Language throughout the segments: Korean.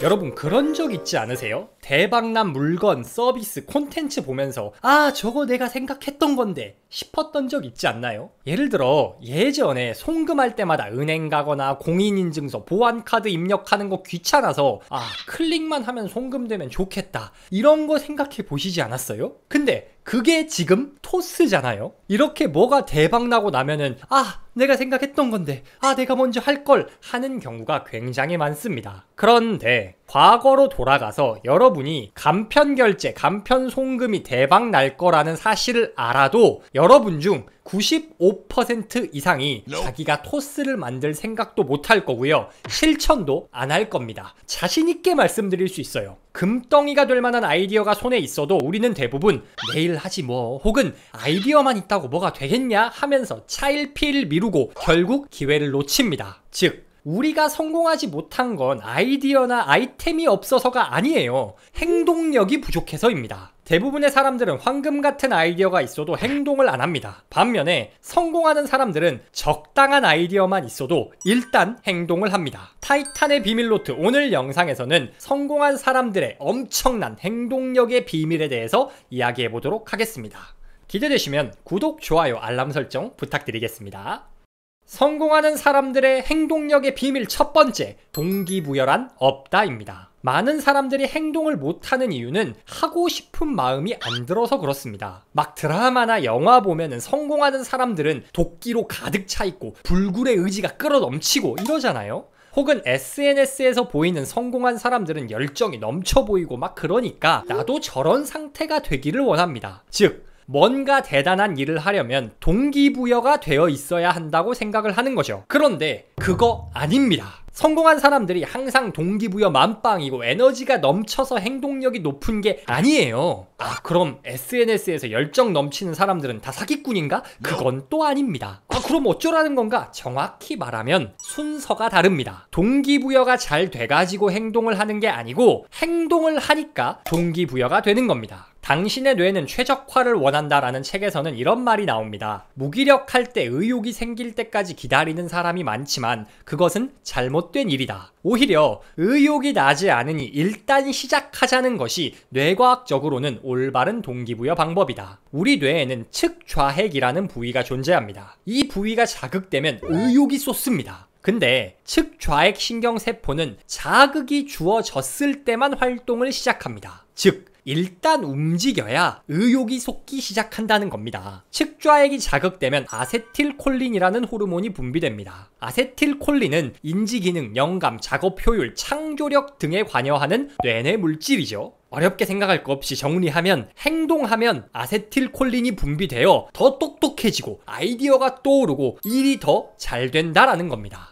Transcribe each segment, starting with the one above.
여러분 그런 적 있지 않으세요? 대박난 물건, 서비스, 콘텐츠 보면서 아 저거 내가 생각했던 건데 싶었던 적 있지 않나요? 예를 들어 예전에 송금할 때마다 은행 가거나 공인인증서, 보안카드 입력하는 거 귀찮아서 아 클릭만 하면 송금되면 좋겠다 이런 거 생각해 보시지 않았어요? 근데 그게 지금 토스잖아요? 이렇게 뭐가 대박나고 나면은 아 내가 생각했던 건데 아 내가 먼저 할 걸 하는 경우가 굉장히 많습니다. 그런데 과거로 돌아가서 여러분이 간편결제, 간편송금이 대박 날 거라는 사실을 알아도 여러분 중 95% 이상이 자기가 토스를 만들 생각도 못할 거고요. 실천도 안 할 겁니다. 자신있게 말씀드릴 수 있어요. 금덩이가 될 만한 아이디어가 손에 있어도 우리는 대부분 내일 하지 뭐 혹은 아이디어만 있다고 뭐가 되겠냐 하면서 차일피일 미루고 결국 기회를 놓칩니다. 즉 우리가 성공하지 못한 건 아이디어나 아이템이 없어서가 아니에요. 행동력이 부족해서입니다. 대부분의 사람들은 황금 같은 아이디어가 있어도 행동을 안 합니다. 반면에 성공하는 사람들은 적당한 아이디어만 있어도 일단 행동을 합니다. 타이탄의 비밀 노트 오늘 영상에서는 성공한 사람들의 엄청난 행동력의 비밀에 대해서 이야기해 보도록 하겠습니다. 기대되시면 구독, 좋아요, 알람 설정 부탁드리겠습니다. 성공하는 사람들의 행동력의 비밀 첫 번째, 동기부여란 없다입니다. 많은 사람들이 행동을 못하는 이유는 하고 싶은 마음이 안 들어서 그렇습니다. 막 드라마나 영화 보면은 성공하는 사람들은 도끼로 가득 차 있고 불굴의 의지가 끌어넘치고 이러잖아요. 혹은 SNS에서 보이는 성공한 사람들은 열정이 넘쳐 보이고 막 그러니까 나도 저런 상태가 되기를 원합니다. 즉 뭔가 대단한 일을 하려면 동기부여가 되어 있어야 한다고 생각을 하는 거죠. 그런데 그거 아닙니다. 성공한 사람들이 항상 동기부여 만빵이고 에너지가 넘쳐서 행동력이 높은 게 아니에요. 아 그럼 SNS에서 열정 넘치는 사람들은 다 사기꾼인가? 그건 또 아닙니다. 아 그럼 어쩌라는 건가? 정확히 말하면 순서가 다릅니다. 동기부여가 잘 돼가지고 행동을 하는 게 아니고 행동을 하니까 동기부여가 되는 겁니다. 당신의 뇌는 최적화를 원한다라는 책에서는 이런 말이 나옵니다. 무기력할 때 의욕이 생길 때까지 기다리는 사람이 많지만 그것은 잘못된 일이다. 오히려 의욕이 나지 않으니 일단 시작하자는 것이 뇌과학적으로는 올바른 동기부여 방법이다. 우리 뇌에는 측좌핵이라는 부위가 존재합니다. 이 부위가 자극되면 의욕이 솟습니다. 근데 측좌핵 신경세포는 자극이 주어졌을 때만 활동을 시작합니다. 즉 일단 움직여야 의욕이 솟기 시작한다는 겁니다. 측좌핵이 자극되면 아세틸콜린이라는 호르몬이 분비됩니다. 아세틸콜린은 인지기능, 영감, 작업 효율, 창조력 등에 관여하는 뇌내 물질이죠. 어렵게 생각할 거 없이 정리하면 행동하면 아세틸콜린이 분비되어 더 똑똑해지고 아이디어가 떠오르고 일이 더 잘 된다라는 겁니다.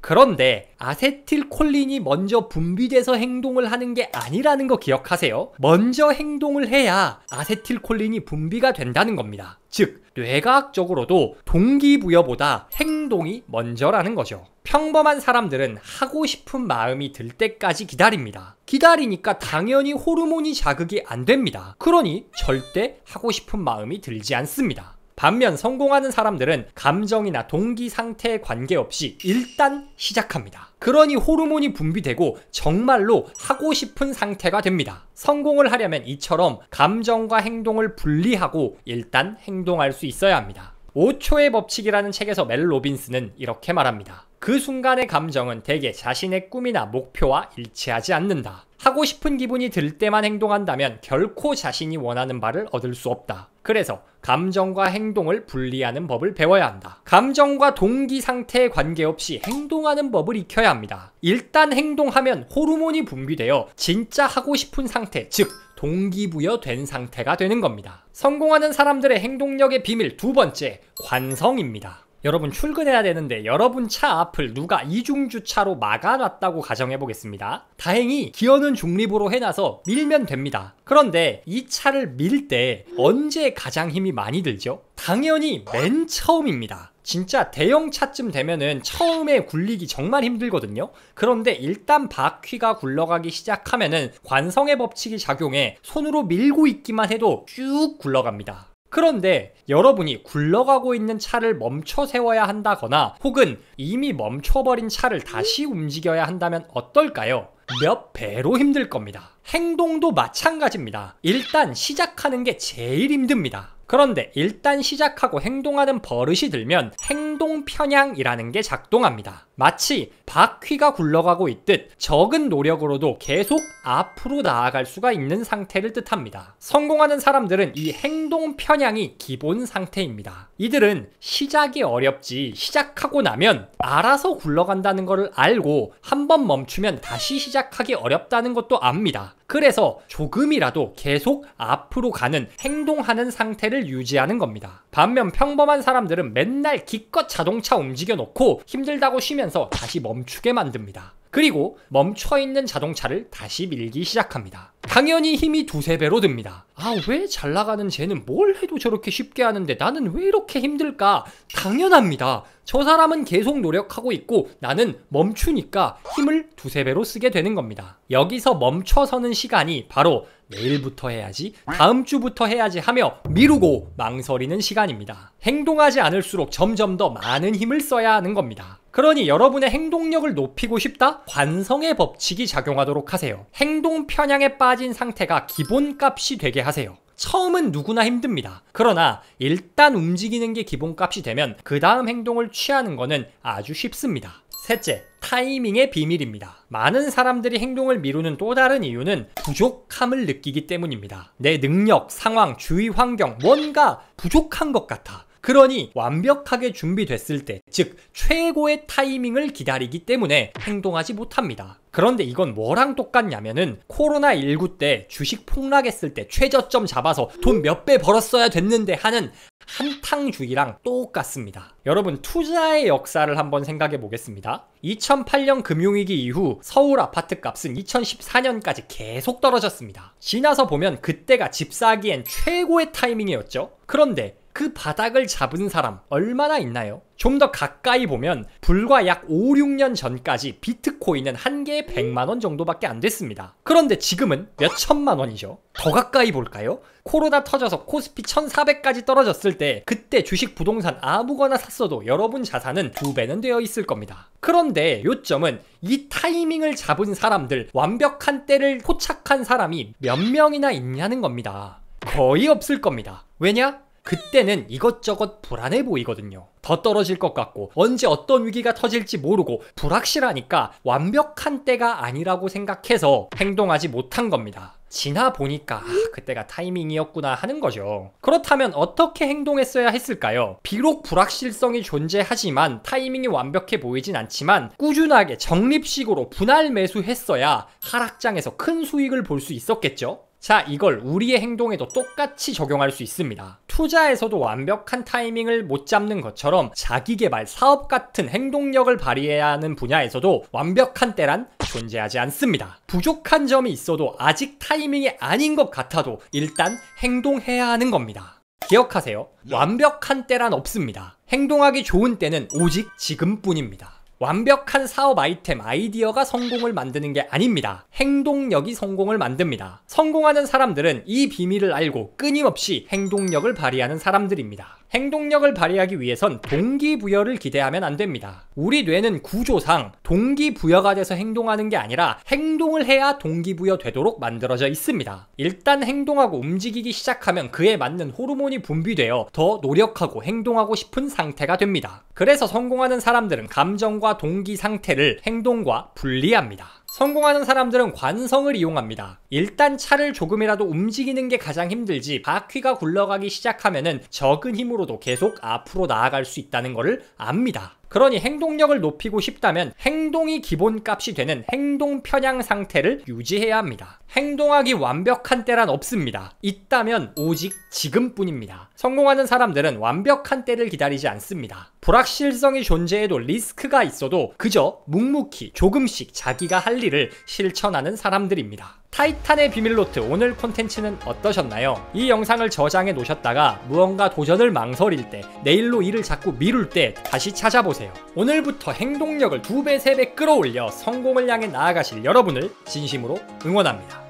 그런데 아세틸콜린이 먼저 분비돼서 행동을 하는 게 아니라는 거 기억하세요? 먼저 행동을 해야 아세틸콜린이 분비가 된다는 겁니다. 즉 뇌과학적으로도 동기부여보다 행동이 먼저라는 거죠. 평범한 사람들은 하고 싶은 마음이 들 때까지 기다립니다. 기다리니까 당연히 호르몬이 자극이 안 됩니다. 그러니 절대 하고 싶은 마음이 들지 않습니다. 반면 성공하는 사람들은 감정이나 동기 상태에 관계없이 일단 시작합니다. 그러니 호르몬이 분비되고 정말로 하고 싶은 상태가 됩니다. 성공을 하려면 이처럼 감정과 행동을 분리하고 일단 행동할 수 있어야 합니다. 5초의 법칙이라는 책에서 멜 로빈스는 이렇게 말합니다. 그 순간의 감정은 대개 자신의 꿈이나 목표와 일치하지 않는다. 하고 싶은 기분이 들 때만 행동한다면 결코 자신이 원하는 바를 얻을 수 없다. 그래서 감정과 행동을 분리하는 법을 배워야 한다. 감정과 동기 상태에 관계없이 행동하는 법을 익혀야 합니다. 일단 행동하면 호르몬이 분비되어 진짜 하고 싶은 상태, 즉 동기부여 된 상태가 되는 겁니다. 성공하는 사람들의 행동력의 비밀 두 번째, 관성입니다. 여러분 출근해야 되는데 여러분 차 앞을 누가 이중주차로 막아놨다고 가정해보겠습니다. 다행히 기어는 중립으로 해놔서 밀면 됩니다. 그런데 이 차를 밀 때 언제 가장 힘이 많이 들죠? 당연히 맨 처음입니다. 진짜 대형차쯤 되면은 처음에 굴리기 정말 힘들거든요. 그런데 일단 바퀴가 굴러가기 시작하면은 관성의 법칙이 작용해 손으로 밀고 있기만 해도 쭉 굴러갑니다. 그런데 여러분이 굴러가고 있는 차를 멈춰 세워야 한다거나 혹은 이미 멈춰버린 차를 다시 움직여야 한다면 어떨까요? 몇 배로 힘들 겁니다. 행동도 마찬가지입니다. 일단 시작하는 게 제일 힘듭니다. 그런데 일단 시작하고 행동하는 버릇이 들면 행동 편향이라는 게 작동합니다. 마치 바퀴가 굴러가고 있듯 적은 노력으로도 계속 앞으로 나아갈 수가 있는 상태를 뜻합니다. 성공하는 사람들은 이 행동 편향이 기본 상태입니다. 이들은 시작이 어렵지 시작하고 나면 알아서 굴러간다는 것을 알고 한번 멈추면 다시 시작하기 어렵다는 것도 압니다. 그래서 조금이라도 계속 앞으로 가는 행동하는 상태를 유지하는 겁니다. 반면 평범한 사람들은 맨날 기껏 자동차 움직여 놓고 힘들다고 쉬면서 다시 멈추게 만듭니다. 그리고 멈춰있는 자동차를 다시 밀기 시작합니다. 당연히 힘이 두세 배로 듭니다. 아, 왜 잘 나가는 쟤는 뭘 해도 저렇게 쉽게 하는데 나는 왜 이렇게 힘들까? 당연합니다. 저 사람은 계속 노력하고 있고 나는 멈추니까 힘을 두세 배로 쓰게 되는 겁니다. 여기서 멈춰서는 시간이 바로 내일부터 해야지, 다음 주부터 해야지 하며 미루고 망설이는 시간입니다. 행동하지 않을수록 점점 더 많은 힘을 써야 하는 겁니다. 그러니 여러분의 행동력을 높이고 싶다? 관성의 법칙이 작용하도록 하세요. 행동 편향에 빠진 상태가 기본값이 되게 하세요. 처음은 누구나 힘듭니다. 그러나 일단 움직이는 게 기본값이 되면 그 다음 행동을 취하는 거는 아주 쉽습니다. 셋째, 타이밍의 비밀입니다. 많은 사람들이 행동을 미루는 또 다른 이유는 부족함을 느끼기 때문입니다. 내 능력, 상황, 주위 환경, 뭔가 부족한 것 같아. 그러니 완벽하게 준비됐을 때, 즉 최고의 타이밍을 기다리기 때문에 행동하지 못합니다. 그런데 이건 뭐랑 똑같냐면은 코로나19 때 주식 폭락했을 때 최저점 잡아서 돈 몇 배 벌었어야 됐는데 하는 한탕주의랑 똑같습니다. 여러분, 투자의 역사를 한번 생각해 보겠습니다. 2008년 금융위기 이후 서울 아파트 값은 2014년까지 계속 떨어졌습니다. 지나서 보면 그때가 집 사기엔 최고의 타이밍이었죠. 그런데 그 바닥을 잡은 사람 얼마나 있나요? 좀 더 가까이 보면 불과 약 5, 6년 전까지 비트코인은 한 개에 100만원 정도밖에 안 됐습니다. 그런데 지금은 몇 천만원이죠. 더 가까이 볼까요? 코로나 터져서 코스피 1400까지 떨어졌을 때 그때 주식 부동산 아무거나 샀어도 여러분 자산은 2배는 되어 있을 겁니다. 그런데 요점은 이 타이밍을 잡은 사람들, 완벽한 때를 포착한 사람이 몇 명이나 있냐는 겁니다. 거의 없을 겁니다. 왜냐? 그때는 이것저것 불안해 보이거든요. 더 떨어질 것 같고 언제 어떤 위기가 터질지 모르고 불확실하니까 완벽한 때가 아니라고 생각해서 행동하지 못한 겁니다. 지나 보니까 그때가 타이밍이었구나 하는 거죠. 그렇다면 어떻게 행동했어야 했을까요? 비록 불확실성이 존재하지만 타이밍이 완벽해 보이진 않지만 꾸준하게 적립식으로 분할 매수했어야 하락장에서 큰 수익을 볼 수 있었겠죠? 자, 이걸 우리의 행동에도 똑같이 적용할 수 있습니다. 투자에서도 완벽한 타이밍을 못 잡는 것처럼 자기계발, 사업 같은 행동력을 발휘해야 하는 분야에서도 완벽한 때란 존재하지 않습니다. 부족한 점이 있어도 아직 타이밍이 아닌 것 같아도 일단 행동해야 하는 겁니다. 기억하세요. 완벽한 때란 없습니다. 행동하기 좋은 때는 오직 지금뿐입니다. 완벽한 사업 아이템, 아이디어가 성공을 만드는 게 아닙니다. 행동력이 성공을 만듭니다. 성공하는 사람들은 이 비밀을 알고 끊임없이 행동력을 발휘하는 사람들입니다. 행동력을 발휘하기 위해선 동기부여를 기대하면 안 됩니다. 우리 뇌는 구조상 동기부여가 돼서 행동하는 게 아니라 행동을 해야 동기부여 되도록 만들어져 있습니다. 일단 행동하고 움직이기 시작하면 그에 맞는 호르몬이 분비되어 더 노력하고 행동하고 싶은 상태가 됩니다. 그래서 성공하는 사람들은 감정과 동기 상태를 행동과 분리합니다. 성공하는 사람들은 관성을 이용합니다. 일단 차를 조금이라도 움직이는 게 가장 힘들지 바퀴가 굴러가기 시작하면은 적은 힘으로도 계속 앞으로 나아갈 수 있다는 것을 압니다. 그러니 행동력을 높이고 싶다면 행동이 기본값이 되는 행동 편향 상태를 유지해야 합니다. 행동하기 완벽한 때란 없습니다. 있다면 오직 지금뿐입니다. 성공하는 사람들은 완벽한 때를 기다리지 않습니다. 불확실성이 존재해도 리스크가 있어도 그저 묵묵히 조금씩 자기가 할 일을 실천하는 사람들입니다. 타이탄의 비밀노트 오늘 콘텐츠는 어떠셨나요? 이 영상을 저장해 놓으셨다가 무언가 도전을 망설일 때, 내일로 일을 자꾸 미룰 때 다시 찾아보세요. 오늘부터 행동력을 2배, 3배 끌어올려 성공을 향해 나아가실 여러분을 진심으로 응원합니다.